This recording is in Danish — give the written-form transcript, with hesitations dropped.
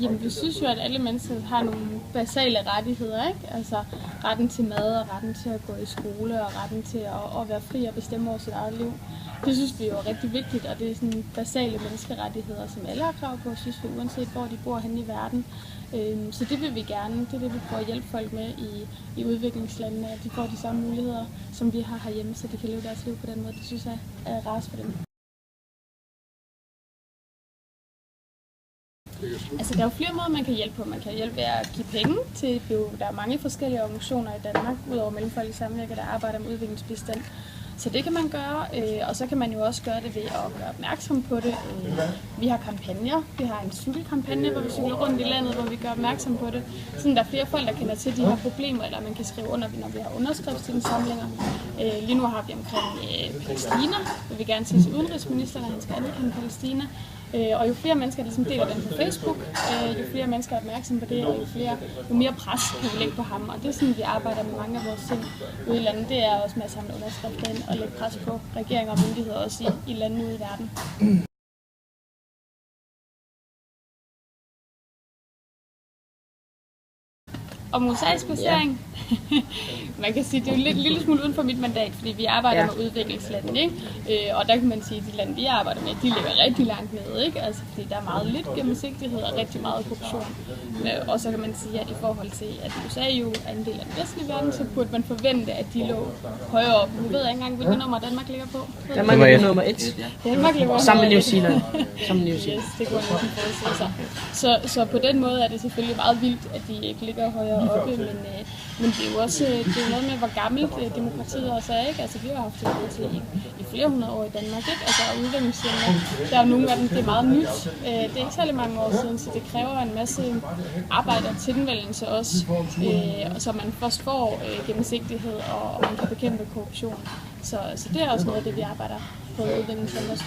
Jamen, vi synes jo, at alle mennesker har nogle basale rettigheder, ikke? Altså retten til mad og retten til at gå i skole og retten til at være fri og bestemme over sit eget liv. Det synes vi jo er rigtig vigtigt, og det er sådan basale menneskerettigheder, som alle har krav på, synes vi, uanset hvor de bor henne i verden. Så det vil vi gerne. Det er det, vi prøver at hjælpe folk med i udviklingslandene, at de får de samme muligheder, som vi har herhjemme, så de kan leve deres liv på den måde. Det synes jeg er rart for dem. Altså, der er jo flere måder, man kan hjælpe på. Man kan hjælpe ved at give penge til, der er mange forskellige organisationer i Danmark, udover Mellemfolkeligt Samvirke, der arbejder med udviklingsbistand. Så det kan man gøre, og så kan man jo også gøre det ved at gøre opmærksom på det. Vi har kampagner. Vi har en cykelkampagne, hvor vi cykler rundt i landet, hvor vi gør opmærksom på det. Sådan der er flere folk, der kender til de her problemer, eller man kan skrive under, når vi har underskriftsindsamlinger. Lige nu har vi omkring Palæstina. Vi vil gerne sige til udenrigsministeren, at han skal anerkende Palæstina. Og jo flere mennesker, der ligesom deler den på Facebook, jo flere mennesker er opmærksomme på det, og jo mere pres kan vi lægge på ham. Og det er sådan, vi arbejder med mange af vores ting ude i landet. Det er også med at samle underskrifter ind og lægge pres på regeringer og myndigheder også i landene ude i verden. Om USA's placering? Man kan sige, det er jo en lille smule uden for mit mandat, fordi vi arbejder med udviklingslande, ikke? Og der kan man sige, at de lande, vi arbejder med, de ligger rigtig langt nede, ikke? Altså, fordi der er meget lidt gennemsigtighed og rigtig meget korruption. Og så kan man sige, at i forhold til, at USA jo er en del af den vestlige verden, så burde man forvente, at de lå højere op. Nu ved jeg ikke engang, hvilket nummer Danmark ligger på. Danmark er nummer 1. Danmark ligger sammen med New Zealand. Yes, det kunne man forestille sig. Så på den måde er det selvfølgelig meget vildt, at de ikke ligger højere oppe, men det er jo også noget med, hvor gammelt demokratiet også er, ikke? Altså, vi har haft demokrati i flere hundrede år i Danmark, ikke? Altså, udviklingslandene, der er jo nogle af dem, det er meget nyt. Det er ikke særlig mange år siden, så det kræver en masse arbejde og tilvælgelse også, så man først får gennemsigtighed, og man kan bekæmpe korruption. Så det er også noget af det, vi arbejder på udviklingslandene.